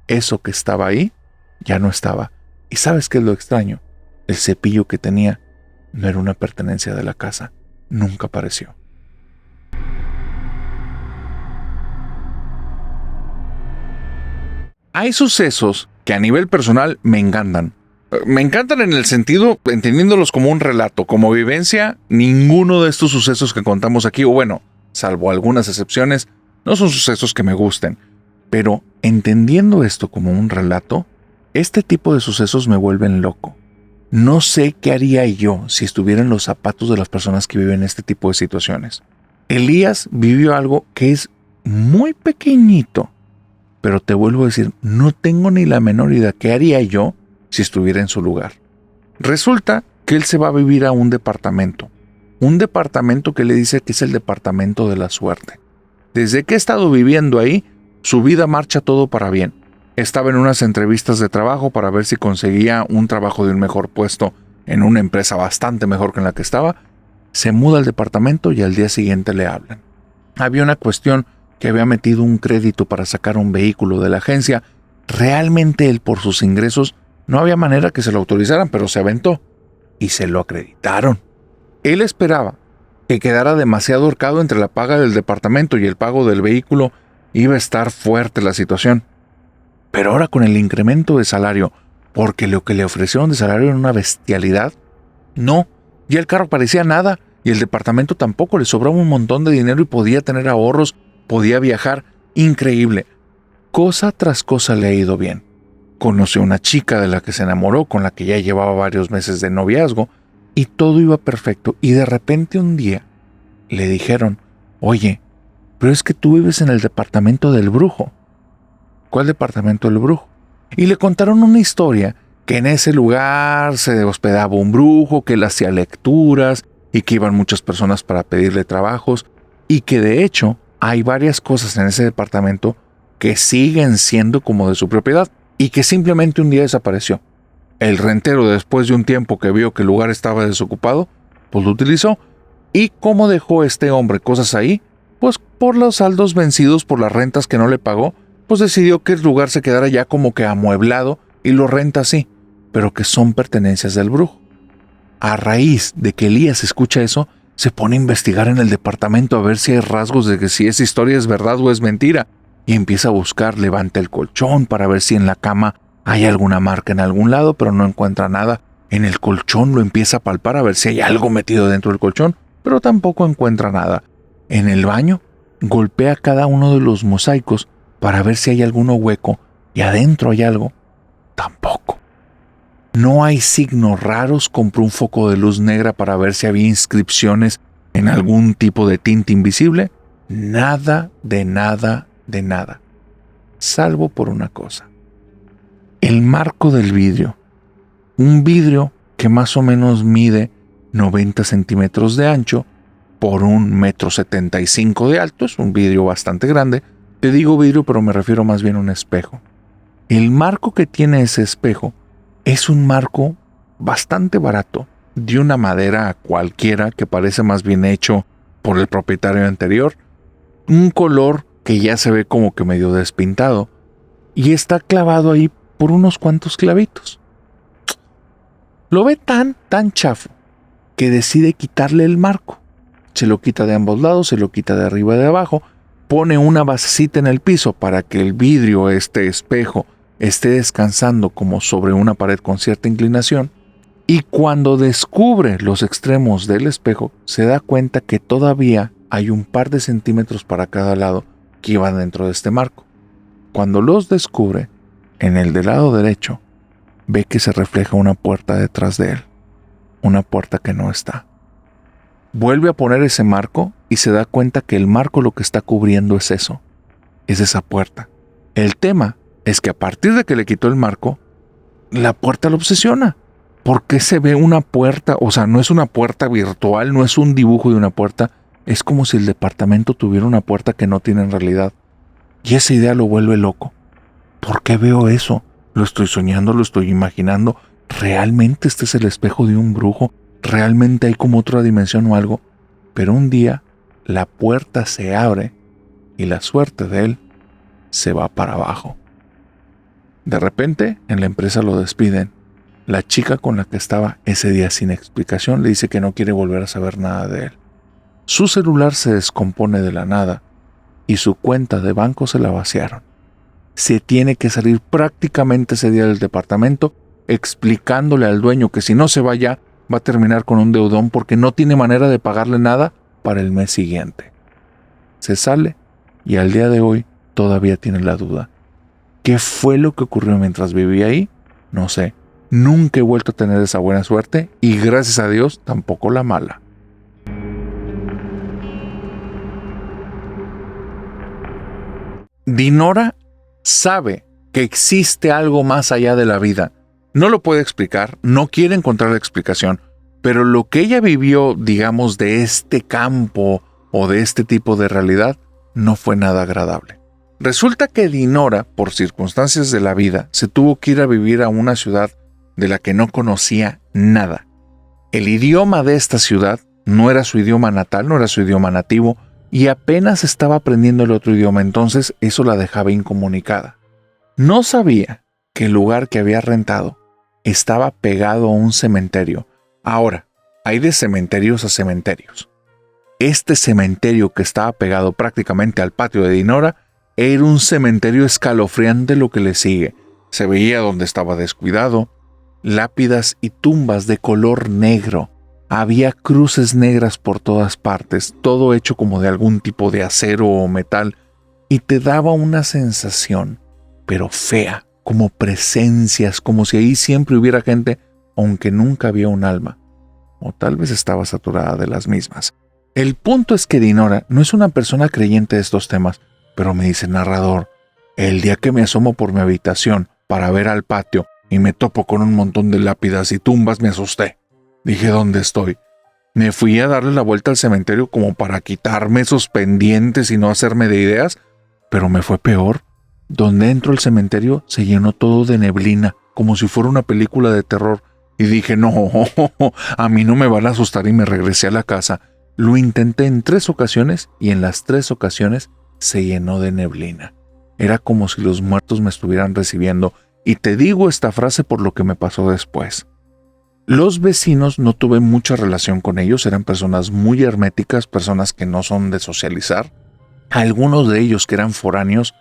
Eso que estaba ahí ya no estaba. ¿Y sabes qué es lo extraño? El cepillo que tenía no era una pertenencia de la casa, nunca apareció. Hay sucesos que a nivel personal me encantan. Me encantan en el sentido, entendiéndolos como un relato, como vivencia. Ninguno de estos sucesos que contamos aquí, o bueno, salvo algunas excepciones, no son sucesos que me gusten. Pero entendiendo esto como un relato, este tipo de sucesos me vuelven loco. No sé qué haría yo si estuviera en los zapatos de las personas que viven este tipo de situaciones. Elías vivió algo que es muy pequeñito, pero te vuelvo a decir, no tengo ni la menor idea qué haría yo si estuviera en su lugar. Resulta que él se va a vivir a un departamento que le dice que es el departamento de la suerte. Desde que ha estado viviendo ahí, su vida marcha todo para bien. Estaba en unas entrevistas de trabajo para ver si conseguía un trabajo de un mejor puesto en una empresa bastante mejor que en la que estaba. Se muda al departamento y al día siguiente le hablan. Había una cuestión que había metido un crédito para sacar un vehículo de la agencia. Realmente él, por sus ingresos, no había manera que se lo autorizaran, pero se aventó y se lo acreditaron. Él esperaba que quedara demasiado ahorcado entre la paga del departamento y el pago del vehículo. Iba a estar fuerte la situación. Pero ahora con el incremento de salario, porque lo que le ofrecieron de salario era una bestialidad, no, ya el carro parecía nada y el departamento tampoco, le sobraba un montón de dinero y podía tener ahorros, podía viajar, increíble. Cosa tras cosa le ha ido bien. Conoció a una chica de la que se enamoró, con la que ya llevaba varios meses de noviazgo, y todo iba perfecto, y de repente un día le dijeron, oye, pero es que tú vives en el departamento del brujo. ¿Cuál departamento del brujo? Y le contaron una historia, que en ese lugar se hospedaba un brujo, que él hacía lecturas, y que iban muchas personas para pedirle trabajos, y que de hecho hay varias cosas en ese departamento que siguen siendo como de su propiedad, y que simplemente un día desapareció. El rentero, después de un tiempo que vio que el lugar estaba desocupado, pues lo utilizó. ¿Y cómo dejó este hombre cosas ahí? Pues por los saldos vencidos, por las rentas que no le pagó, pues decidió que el lugar se quedara ya como que amueblado y lo renta así, pero que son pertenencias del brujo. A raíz de que Elías escucha eso, se pone a investigar en el departamento a ver si hay rasgos de que si esa historia es verdad o es mentira, y empieza a buscar, levanta el colchón para ver si en la cama hay alguna marca en algún lado, pero no encuentra nada. En el colchón lo empieza a palpar a ver si hay algo metido dentro del colchón, pero tampoco encuentra nada. En el baño golpea cada uno de los mosaicos para ver si hay alguno hueco y adentro hay algo. Tampoco. No hay signos raros. Compró un foco de luz negra para ver si había inscripciones en algún tipo de tinta invisible. Nada de nada de nada. Salvo por una cosa. El marco del vidrio. Un vidrio que más o menos mide 90 centímetros de ancho por 1,75 m de alto. Es un vidrio bastante grande. Te digo vidrio, pero me refiero más bien a un espejo. El marco que tiene ese espejo es un marco bastante barato, de una madera cualquiera que parece más bien hecho por el propietario anterior. Un color que ya se ve como que medio despintado y está clavado ahí por unos cuantos clavitos. Lo ve tan chafo que decide quitarle el marco. Se lo quita de ambos lados, se lo quita de arriba y de abajo, pone una basecita en el piso para que el vidrio, este espejo, esté descansando como sobre una pared con cierta inclinación, y cuando descubre los extremos del espejo, se da cuenta que todavía hay un par de centímetros para cada lado que iban dentro de este marco. Cuando los descubre, en el del lado derecho, ve que se refleja una puerta detrás de él, una puerta que no está. Vuelve a poner ese marco y se da cuenta que el marco lo que está cubriendo es eso, es esa puerta. El tema es que a partir de que le quitó el marco, la puerta lo obsesiona. ¿Por qué se ve una puerta? O sea, no es una puerta virtual, no es un dibujo de una puerta, es como si el departamento tuviera una puerta que no tiene en realidad. Y esa idea lo vuelve loco. ¿Por qué veo eso? ¿Lo estoy soñando? ¿Lo estoy imaginando? ¿Realmente este es el espejo de un brujo? ¿Realmente hay como otra dimensión o algo? Pero un día la puerta se abre y la suerte de él se va para abajo. De repente en la empresa lo despiden. La chica con la que estaba ese día sin explicación le dice que no quiere volver a saber nada de él. Su celular se descompone de la nada y su cuenta de banco se la vaciaron. se tiene que salir prácticamente ese día del departamento explicándole al dueño que si no se va ya, va a terminar con un deudón porque no tiene manera de pagarle nada para el mes siguiente. Se sale y al día de hoy todavía tiene la duda. ¿Qué fue lo que ocurrió mientras vivía ahí? No sé. Nunca he vuelto a tener esa buena suerte y gracias a Dios tampoco la mala. Dinora sabe que existe algo más allá de la vida. No lo puede explicar, no quiere encontrar la explicación, pero lo que ella vivió, digamos, de este campo o de este tipo de realidad, no fue nada agradable. Resulta que Dinora, por circunstancias de la vida, se tuvo que ir a vivir a una ciudad de la que no conocía nada. El idioma de esta ciudad no era su idioma natal, no era su idioma nativo, y apenas estaba aprendiendo el otro idioma, entonces eso la dejaba incomunicada. No sabía que el lugar que había rentado estaba pegado a un cementerio. Ahora, hay de cementerios a cementerios. Este cementerio que estaba pegado prácticamente al patio de Dinora era un cementerio escalofriante lo que le sigue. Se veía donde estaba descuidado, lápidas y tumbas de color negro. Había cruces negras por todas partes, todo hecho como de algún tipo de acero o metal, y te daba una sensación, pero fea, como presencias, como si ahí siempre hubiera gente, aunque nunca había un alma. O tal vez estaba saturada de las mismas. El punto es que Dinora no es una persona creyente de estos temas, pero me dice narrador, el día que me asomo por mi habitación para ver al patio y me topo con un montón de lápidas y tumbas, me asusté. Dije, ¿dónde estoy? Me fui a darle la vuelta al cementerio como para quitarme esos pendientes y no hacerme de ideas, pero me fue peor. Donde entro al cementerio se llenó todo de neblina, como si fuera una película de terror, y dije, no, a mí no me van a asustar y me regresé a la casa. Lo intenté en 3 ocasiones y en las 3 ocasiones se llenó de neblina. Era como si los muertos me estuvieran recibiendo, y te digo esta frase por lo que me pasó después. Los vecinos no tuve mucha relación con ellos, eran personas muy herméticas, personas que no son de socializar. Algunos de ellos que eran foráneos,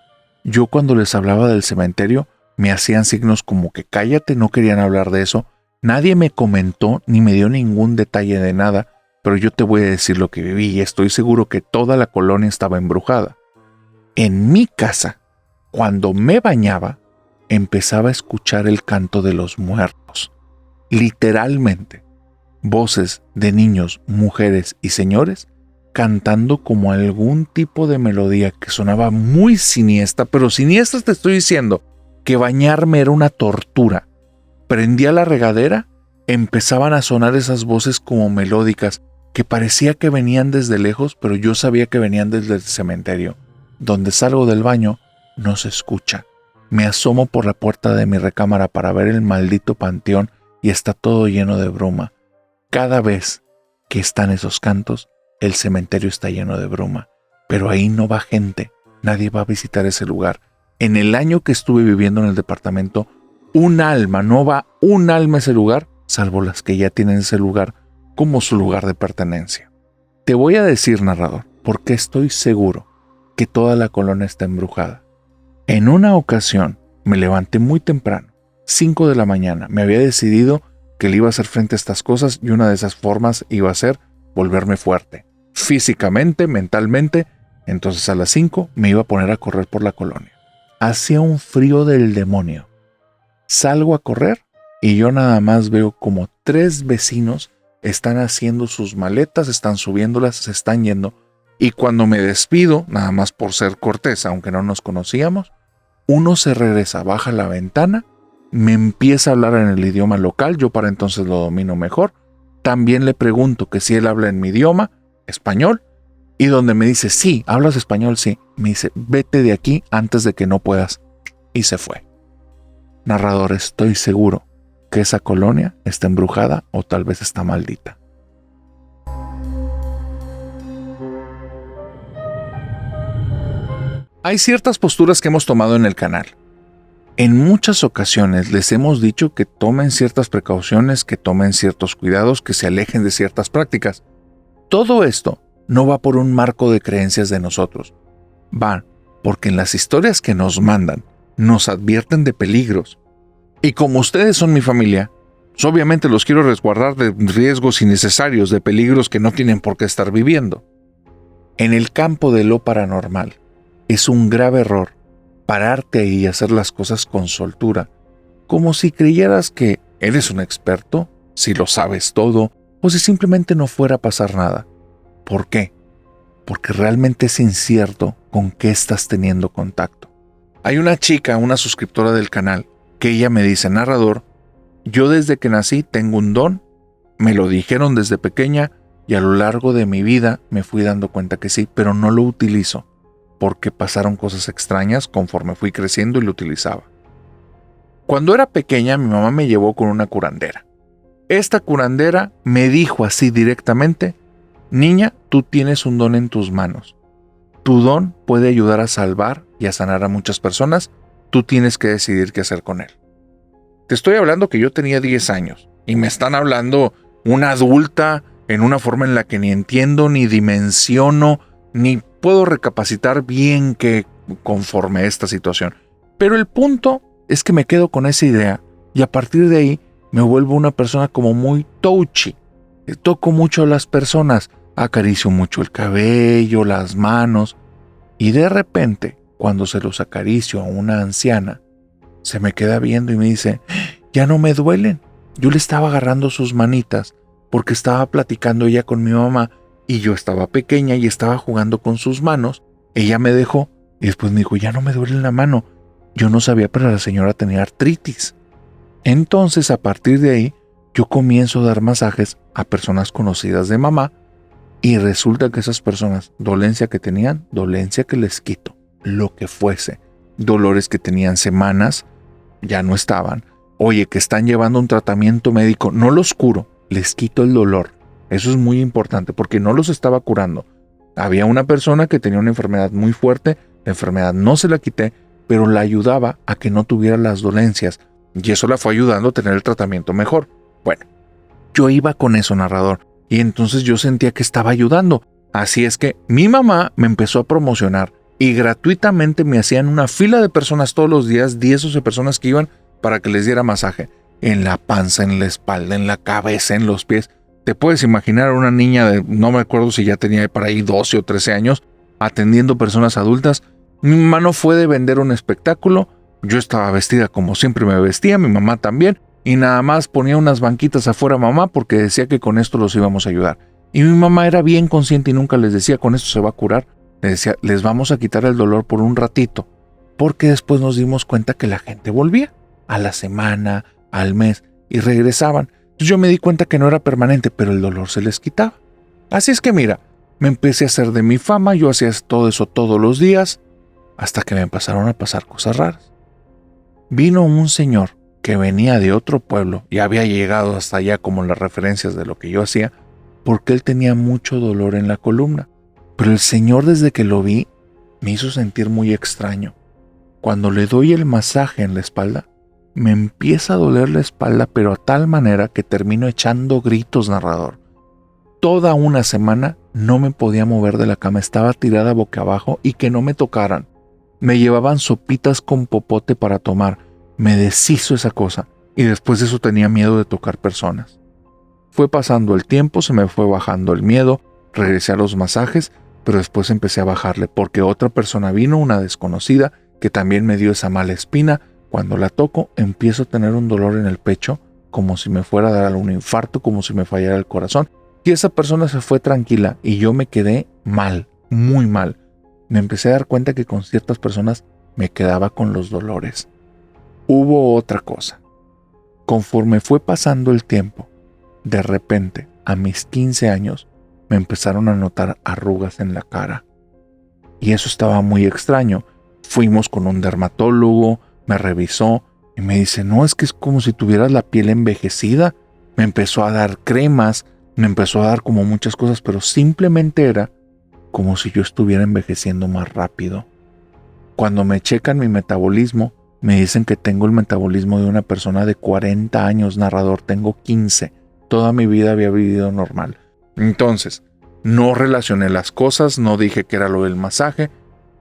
yo cuando les hablaba del cementerio, me hacían signos como que cállate, no querían hablar de eso. Nadie me comentó ni me dio ningún detalle de nada, pero yo te voy a decir lo que viví y estoy seguro que toda la colonia estaba embrujada. En mi casa, cuando me bañaba, empezaba a escuchar el canto de los muertos. Literalmente, voces de niños, mujeres y señores cantando como algún tipo de melodía que sonaba muy siniestra, pero siniestra te estoy diciendo que bañarme era una tortura. Prendía la regadera, empezaban a sonar esas voces como melódicas que parecía que venían desde lejos, pero yo sabía que venían desde el cementerio. Donde salgo del baño, no se escucha. Me asomo por la puerta de mi recámara para ver el maldito panteón y está todo lleno de bruma. Cada vez que están esos cantos, el cementerio está lleno de bruma. Pero ahí no va gente, nadie va a visitar ese lugar. En el año que estuve viviendo en el departamento, no va un alma a ese lugar, salvo las que ya tienen ese lugar como su lugar de pertenencia. Te voy a decir, narrador, porque estoy seguro que toda la colonia está embrujada. En una ocasión me levanté muy temprano, 5 de la mañana. Me había decidido que le iba a hacer frente a estas cosas y una de esas formas iba a ser volverme fuerte, físicamente, mentalmente. Entonces a las 5 me iba a poner a correr por la colonia. Hacía un frío del demonio. Salgo a correr y yo nada más veo como 3 vecinos están haciendo sus maletas, están subiéndolas, se están yendo. Y cuando me despido, nada más por ser cortés, aunque no nos conocíamos, uno se regresa, baja la ventana, me empieza a hablar en el idioma local, yo para entonces lo domino mejor. También le pregunto que si él habla en mi idioma, español, y donde me dice, sí, ¿hablas español? Sí. Me dice, vete de aquí antes de que no puedas. Y se fue. Narrador, estoy seguro que esa colonia está embrujada o tal vez está maldita. Hay ciertas posturas que hemos tomado en el canal. En muchas ocasiones les hemos dicho que tomen ciertas precauciones, que tomen ciertos cuidados, que se alejen de ciertas prácticas. Todo esto no va por un marco de creencias de nosotros. Va porque en las historias que nos mandan nos advierten de peligros. Y como ustedes son mi familia, pues obviamente los quiero resguardar de riesgos innecesarios, de peligros que no tienen por qué estar viviendo. En el campo de lo paranormal, es un grave error pararte ahí y hacer las cosas con soltura, como si creyeras que eres un experto, si lo sabes todo, o si simplemente no fuera a pasar nada. ¿Por qué? Porque realmente es incierto con qué estás teniendo contacto. Hay una chica, una suscriptora del canal, que ella me dice: narrador, yo desde que nací tengo un don, me lo dijeron desde pequeña y a lo largo de mi vida me fui dando cuenta que sí, pero no lo utilizo, porque pasaron cosas extrañas conforme fui creciendo y lo utilizaba. Cuando era pequeña, mi mamá me llevó con una curandera. Esta curandera me dijo así directamente: niña, tú tienes un don en tus manos. Tu don puede ayudar a salvar y a sanar a muchas personas. Tú tienes que decidir qué hacer con él. Te estoy hablando que yo tenía 10 años y me están hablando una adulta en una forma en la que ni entiendo, ni dimensiono, ni puedo recapacitar bien que conforme a esta situación. Pero el punto es que me quedo con esa idea y a partir de ahí me vuelvo una persona como muy touchy. Toco mucho a las personas, acaricio mucho el cabello, las manos, y de repente, cuando se los acaricio a una anciana, se me queda viendo y me dice: ya no me duelen. Yo le estaba agarrando sus manitas porque estaba platicando ella con mi mamá y yo estaba pequeña y estaba jugando con sus manos. Ella me dejó y después me dijo: ya no me duele la mano. Yo no sabía, pero la señora tenía artritis. Entonces, a partir de ahí, yo comienzo a dar masajes a personas conocidas de mamá y resulta que esas personas, dolencia que tenían, dolencia que les quito, lo que fuese. Dolores que tenían semanas, ya no estaban. Oye, que están llevando un tratamiento médico, no los curo, les quito el dolor. Eso es muy importante porque no los estaba curando. Había una persona que tenía una enfermedad muy fuerte, la enfermedad no se la quité, pero la ayudaba a que no tuviera las dolencias y eso la fue ayudando a tener el tratamiento mejor. Bueno, yo iba con eso, narrador, y entonces yo sentía que estaba ayudando. Así es que mi mamá me empezó a promocionar y gratuitamente me hacían una fila de personas todos los días, 10 o 12 personas que iban para que les diera masaje. En la panza, en la espalda, en la cabeza, en los pies. Te puedes imaginar a una niña de, no me acuerdo si ya tenía para ahí 12 o 13 años, atendiendo personas adultas. Mi mamá no fue de vender un espectáculo. Yo estaba vestida como siempre me vestía, mi mamá también, y nada más ponía unas banquitas afuera mamá porque decía que con esto los íbamos a ayudar. Y mi mamá era bien consciente y nunca les decía: con esto se va a curar. Les decía: les vamos a quitar el dolor por un ratito, porque después nos dimos cuenta que la gente volvía a la semana, al mes, y regresaban. Entonces yo me di cuenta que no era permanente, pero el dolor se les quitaba. Así es que mira, me empecé a hacer de mi fama, yo hacía todo eso todos los días, hasta que me empezaron a pasar cosas raras. Vino un señor que venía de otro pueblo y había llegado hasta allá como las referencias de lo que yo hacía, porque él tenía mucho dolor en la columna. Pero el señor, desde que lo vi, me hizo sentir muy extraño. Cuando le doy el masaje en la espalda, me empieza a doler la espalda, pero a tal manera que termino echando gritos, narrador. Toda una semana no me podía mover de la cama, estaba tirada boca abajo y que no me tocaran. Me llevaban sopitas con popote para tomar, me deshizo esa cosa y después de eso tenía miedo de tocar personas. Fue pasando el tiempo, se me fue bajando el miedo, regresé a los masajes, pero después empecé a bajarle porque otra persona vino, una desconocida, que también me dio esa mala espina. Cuando la toco, empiezo a tener un dolor en el pecho, como si me fuera a dar un infarto, como si me fallara el corazón. Y esa persona se fue tranquila y yo me quedé mal, muy mal. Me empecé a dar cuenta que con ciertas personas me quedaba con los dolores. Hubo otra cosa. Conforme fue pasando el tiempo, de repente, a mis 15 años, me empezaron a notar arrugas en la cara. Y eso estaba muy extraño. Fuimos con un dermatólogo, me revisó y me dice: no, es que es como si tuvieras la piel envejecida. Me empezó a dar cremas, me empezó a dar como muchas cosas, pero simplemente era como si yo estuviera envejeciendo más rápido. Cuando me checan mi metabolismo, me dicen que tengo el metabolismo de una persona de 40 años, narrador, tengo 15. Toda mi vida había vivido normal. Entonces, no relacioné las cosas, no dije que era lo del masaje,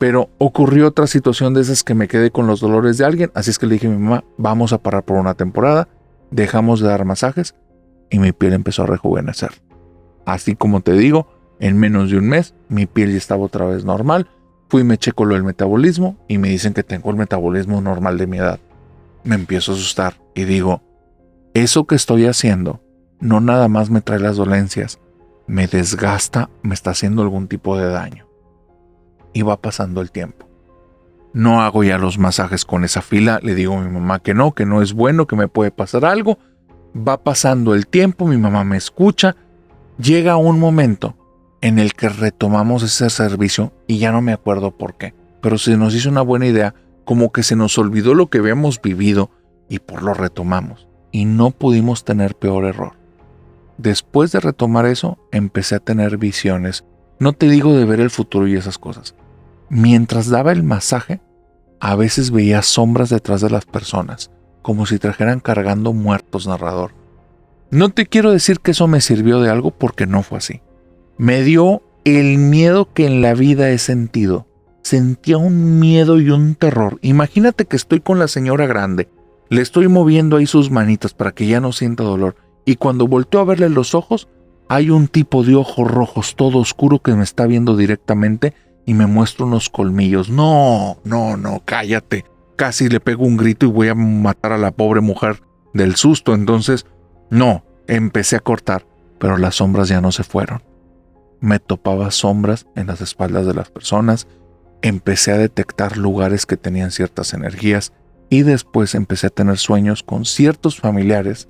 Pero ocurrió otra situación de esas que me quedé con los dolores de alguien, así es que le dije a mi mamá, vamos a parar por una temporada, dejamos de dar masajes y mi piel empezó a rejuvenecer. Así como te digo, en menos de un mes mi piel ya estaba otra vez normal. Fui y me checo lo del metabolismo y me dicen que tengo el metabolismo normal de mi edad. Me empiezo a asustar y digo, eso que estoy haciendo no nada más me trae las dolencias, me desgasta, me está haciendo algún tipo de daño. Y va pasando el tiempo. No hago ya los masajes con esa fila, le digo a mi mamá que no es bueno, que me puede pasar algo. Va pasando el tiempo, mi mamá me escucha. Llega un momento en el que retomamos ese servicio y ya no me acuerdo por qué. Pero se nos hizo una buena idea, como que se nos olvidó lo que habíamos vivido y por lo retomamos. Y no pudimos tener peor error. Después de retomar eso, empecé a tener visiones. No te digo de ver el futuro y esas cosas. Mientras daba el masaje, a veces veía sombras detrás de las personas, como si trajeran cargando muertos, narrador. No te quiero decir que eso me sirvió de algo porque no fue así. Me dio el miedo que en la vida he sentido. Sentía un miedo y un terror. Imagínate que estoy con la señora grande. Le estoy moviendo ahí sus manitas para que ya no sienta dolor. Y cuando volteo a verle los ojos, hay un tipo de ojos rojos todo oscuro que me está viendo directamente y me muestra unos colmillos. No, cállate. Casi le pego un grito y voy a matar a la pobre mujer del susto. Entonces, no, empecé a cortar, pero las sombras ya no se fueron. Me topaba sombras en las espaldas de las personas, empecé a detectar lugares que tenían ciertas energías y después empecé a tener sueños con ciertos familiares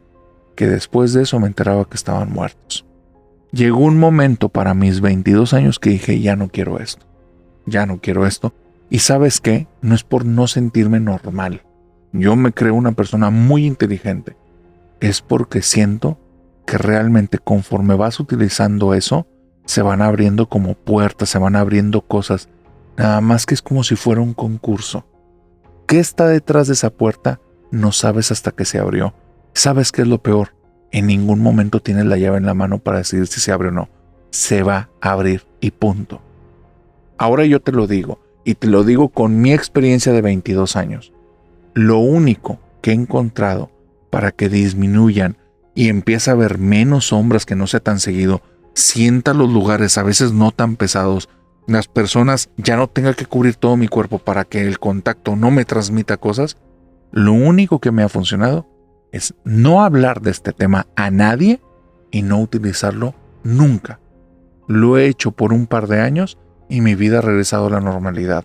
que después de eso me enteraba que estaban muertos. Llegó un momento para mis 22 años que dije, ya no quiero esto. Y ¿sabes qué? No es por no sentirme normal. Yo me creo una persona muy inteligente. Es porque siento que realmente conforme vas utilizando eso, se van abriendo como puertas, se van abriendo cosas. Nada más que es como si fuera un concurso. ¿Qué está detrás de esa puerta? No sabes hasta que se abrió. ¿Sabes qué es lo peor? En ningún momento tienes la llave en la mano para decidir si se abre o no. Se va a abrir y punto. Ahora yo te lo digo, y te lo digo con mi experiencia de 22 años. Lo único que he encontrado para que disminuyan y empiece a haber menos sombras, que no sea tan seguido, sienta los lugares a veces no tan pesados, las personas ya no tengan que cubrir todo mi cuerpo para que el contacto no me transmita cosas, lo único que me ha funcionado es no hablar de este tema a nadie y no utilizarlo nunca. Lo he hecho por un par de años y mi vida ha regresado a la normalidad.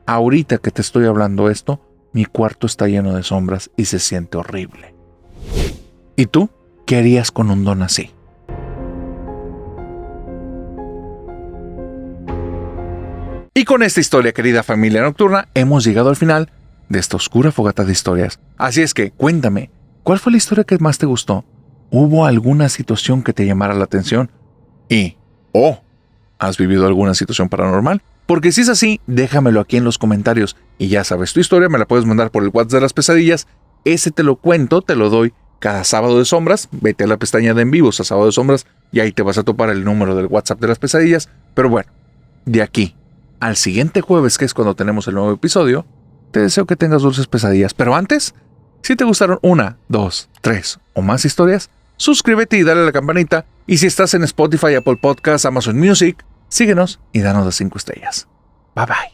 Ahorita que te estoy hablando esto, mi cuarto está lleno de sombras y se siente horrible. ¿Y tú? ¿Qué harías con un don así? Y con esta historia, querida familia nocturna, hemos llegado al final de esta oscura fogata de historias. Así es que, cuéntame, ¿cuál fue la historia que más te gustó? ¿Hubo alguna situación que te llamara la atención? ¿Has vivido alguna situación paranormal? Porque si es así, déjamelo aquí en los comentarios. Y ya sabes, tu historia me la puedes mandar por el WhatsApp de las pesadillas. Ese te lo cuento, te lo doy cada sábado de sombras. Vete a la pestaña de en vivos a sábado de sombras y ahí te vas a topar el número del WhatsApp de las pesadillas. Pero bueno, de aquí al siguiente jueves, que es cuando tenemos el nuevo episodio, te deseo que tengas dulces pesadillas. Pero antes, si te gustaron 1, 2, 3 o más historias, suscríbete y dale a la campanita. Y si estás en Spotify, Apple Podcasts, Amazon Music, síguenos y danos las 5 estrellas. Bye bye.